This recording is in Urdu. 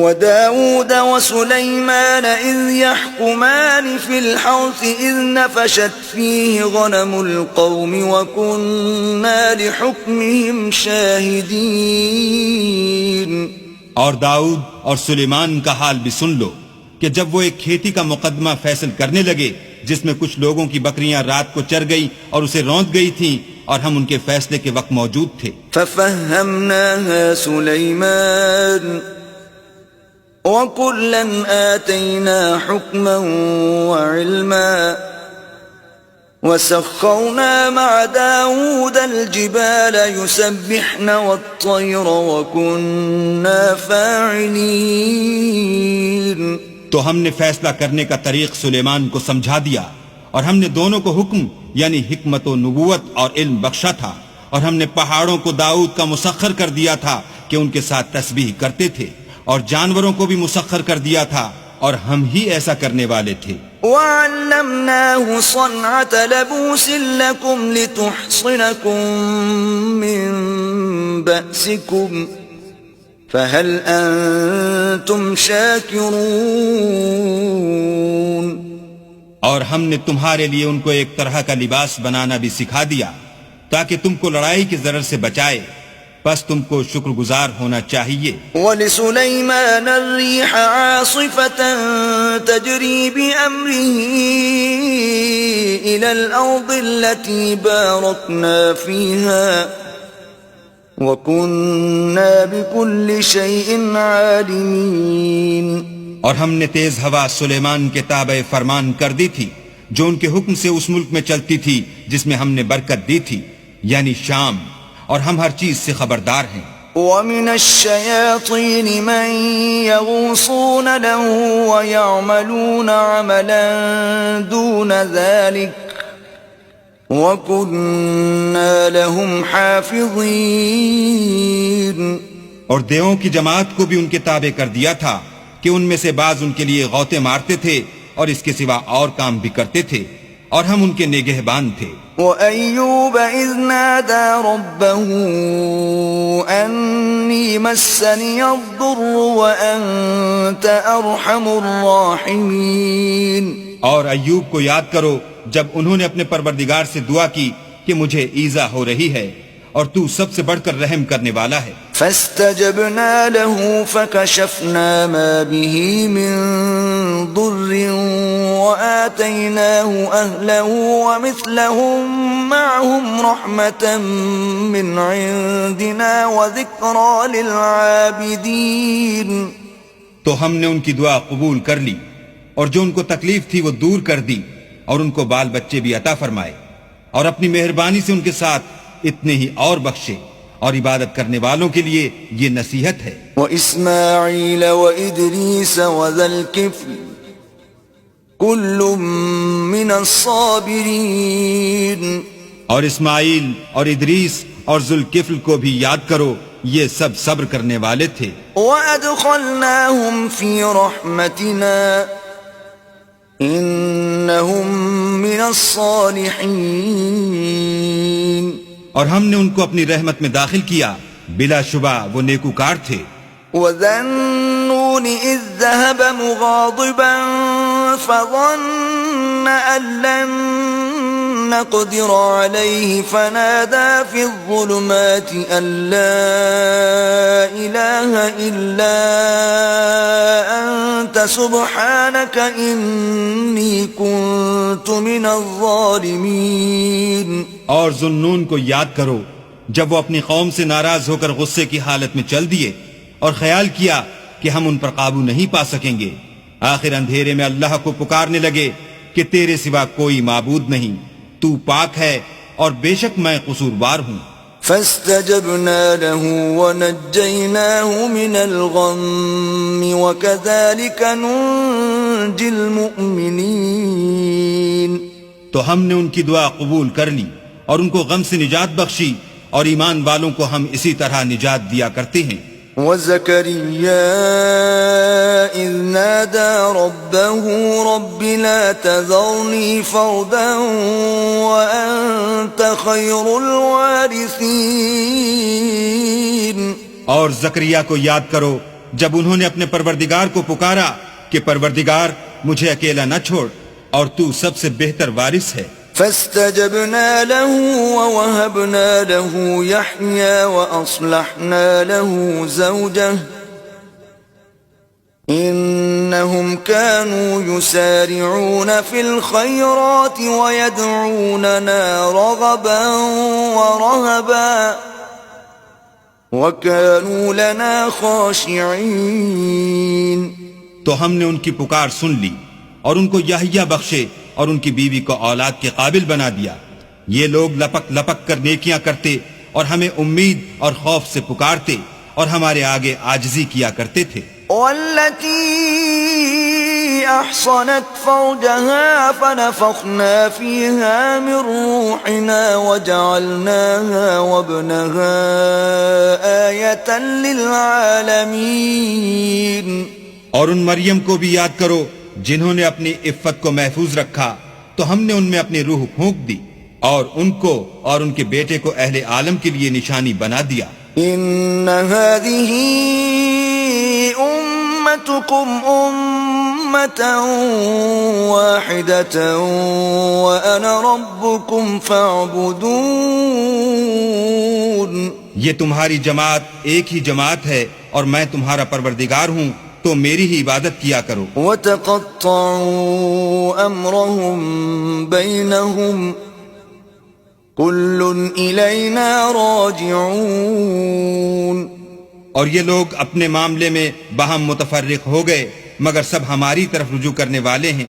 وداود وسليمان إذ يحكمان في الحرث إذ نفشت فيه غنم القوم وكنا لحكمهم شاهدين. اور داؤد اور سلیمان کا حال بھی سن لو کہ جب وہ ایک کھیتی کا مقدمہ فیصل کرنے لگے جس میں کچھ لوگوں کی بکریاں رات کو چر گئی اور اسے روند گئی تھیں اور ہم ان کے فیصلے کے وقت موجود تھے. ففهمناها سليمان وكلا آتينا حكما وعلما وسخرنا مع داود الجبال يسبحن والطير وكنا فاعلين. تو ہم نے فیصلہ کرنے کا طریق سلیمان کو سمجھا دیا اور ہم نے دونوں کو حکم یعنی حکمت و نبوت اور علم بخشا تھا، اور ہم نے پہاڑوں کو داؤد کا مسخر کر دیا تھا کہ ان کے ساتھ تسبیح کرتے تھے، اور جانوروں کو بھی مسخر کر دیا تھا اور ہم ہی ایسا کرنے والے تھے. وَعَلَّمْنَاهُ صَنْعَةَ لَبُوسٍ لَكُمْ لِتُحْصِنَكُمْ مِنْ بَأْسِكُمْ فَهَلْ أَنْتُمْ شَاكِرُونَ. اور ہم نے تمہارے لیے ان کو ایک طرح کا لباس بنانا بھی سکھا دیا تاکہ تم کو لڑائی کے ضرر سے بچائے، بس تم کو شکر گزار ہونا چاہیے. وَلِسُلَيْمَانَ الرِّيحَ عَاصِفَةً تَجْرِي بِأَمْرِهِ إِلَى الْأَرْضِ الَّتِي بَارَكْنَا فِيهَا وَكُنَّا بِكُلِّ شَيْءٍ عَالِمِينَ. اور ہم نے تیز ہوا سلیمان کے تابع فرمان کر دی تھی جو ان کے حکم سے اس ملک میں چلتی تھی جس میں ہم نے برکت دی تھی یعنی شام، اور ہم ہر چیز سے خبردار ہیں. وَمِنَ الشَّيَاطِينِ مَن يَغُوصُونَ لَهُ وَيَعْمَلُونَ عَمَلًا دُونَ ذَلِكَ وَكُنَّا لَهُمْ حَافِظِينَ. اور دیووں کی جماعت کو بھی ان کے تابع کر دیا تھا کہ ان میں سے بعض ان کے لیے غوطے مارتے تھے اور اس کے سوا اور کام بھی کرتے تھے، اور ہم ان کے نگہبان تھے. وَأَيُّوبَ إِذْ نَادَى رَبَّهُ أَنِّي مَسَّنِيَ الضُّرُّ وَأَنْتَ أَرْحَمُ الرَّاحِمِينَ. اور ایوب کو یاد کرو جب انہوں نے اپنے پروردگار سے دعا کی کہ مجھے ایذا ہو رہی ہے اور تو سب سے بڑھ کر رحم کرنے والا ہے. فَاسْتَجَبْنَا لَهُ فَكَشَفْنَا مَا بِهِ مِنْ ضُرٍّ وَآتَيْنَاهُ أَهْلَهُ وَمِثْلَهُمْ مَعَهُمْ رَحْمَةً مِّنْ عِنْدِنَا وَذِكْرَى لِلْعَابِدِينَ. تو ہم نے ان کی دعا قبول کر لی اور جو ان کو تکلیف تھی وہ دور کر دی، اور ان کو بال بچے بھی عطا فرمائے، اور اپنی مہربانی سے ان کے ساتھ اتنے ہی اور بخشے، اور عبادت کرنے والوں کے لیے یہ نصیحت ہے. وَإِسْمَاعِيلَ وَإِدْرِيسَ وَذَا الْكِفْلِ كُلٌّ مِّنَ الصَّابِرِينَ. اور اسماعیل اور ادریس اور ذوالکفل کو بھی یاد کرو، یہ سب صبر کرنے والے تھے. وَأَدْخَلْنَاهُمْ فِي رَحْمَتِنَا إِنَّهُمْ مِنَ الصَّالِحِينَ. اور ہم نے ان کو اپنی رحمت میں داخل کیا، بلا شبہ وہ نیکوکار تھے. وَذَا النُّونِ إِذ ذَّهَبَ مُغَاضِبًا فَظَنَّ أَن لَّن نَّقْدِرَ عَلَيْهِ فَنَادَىٰ فِي الظُّلُمَاتِ أَن لَّا إِلَٰهَ إِلَّا أَنتَ سُبْحَانَكَ إِنِّي كُنتُ مِنَ الظَّالِمِينَ. اور ذوالنون کو یاد کرو جب وہ اپنی قوم سے ناراض ہو کر غصے کی حالت میں چل دیے اور خیال کیا کہ ہم ان پر قابو نہیں پا سکیں گے، آخر اندھیرے میں اللہ کو پکارنے لگے کہ تیرے سوا کوئی معبود نہیں، تو پاک ہے اور بے شک میں قصوروار ہوں. فَاسْتَجَبْنَا لَهُ وَنَجَّيْنَاهُ مِنَ الْغَمِّ وَكَذَلِكَ نُنْجِي الْمُؤْمِنِينَ. تو ہم نے ان کی دعا قبول کر لی اور ان کو غم سے نجات بخشی، اور ایمان والوں کو ہم اسی طرح نجات دیا کرتے ہیں. وَزَكَرِيَّا إِذْ نَادَى رَبَّهُ رَبِّ لَا تَذَرْنِي فَرْدًا وَأَنْتَ خَيْرُ الْوَارِثِينَ. اور زکریا کو یاد کرو جب انہوں نے اپنے پروردگار کو پکارا کہ پروردگار مجھے اکیلا نہ چھوڑ اور تو سب سے بہتر وارث ہے۔ فاستجبنا له ووهبنا له يحيى وأصلحنا له زوجه إنهم كانوا يسارعون في الخيرات ويدعوننا رغبا ورهبا وكانوا لنا خاشعين۔ تو ہم نے ان کی پکار سن لی اور ان کو یحییٰ بخشے اور ان کی بیوی کو اولاد کے قابل بنا دیا۔ یہ لوگ لپک لپک کر نیکیاں کرتے اور ہمیں امید اور خوف سے پکارتے اور ہمارے آگے عاجزی کیا کرتے تھے۔ والتي أحصنت فرجها فنفخنا فيها من روحنا وجعلناها وابنها آية للعالمين۔ اور ان مریم کو بھی یاد کرو جنہوں نے اپنی عفت کو محفوظ رکھا تو ہم نے ان میں اپنی روح پھونک دی اور ان کو اور ان کے بیٹے کو اہل عالم کے لیے نشانی بنا دیا۔ ان هذه امتكم امة واحدة وانا ربكم فاعبدون۔ یہ تمہاری جماعت ایک ہی جماعت ہے اور میں تمہارا پروردگار ہوں تو میری ہی عبادت کیا کرو۔ وتقطعوا امرهم بينهم كل إلينا راجعون۔ اور یہ لوگ اپنے معاملے میں باہم متفرق ہو گئے مگر سب ہماری طرف رجوع کرنے والے ہیں۔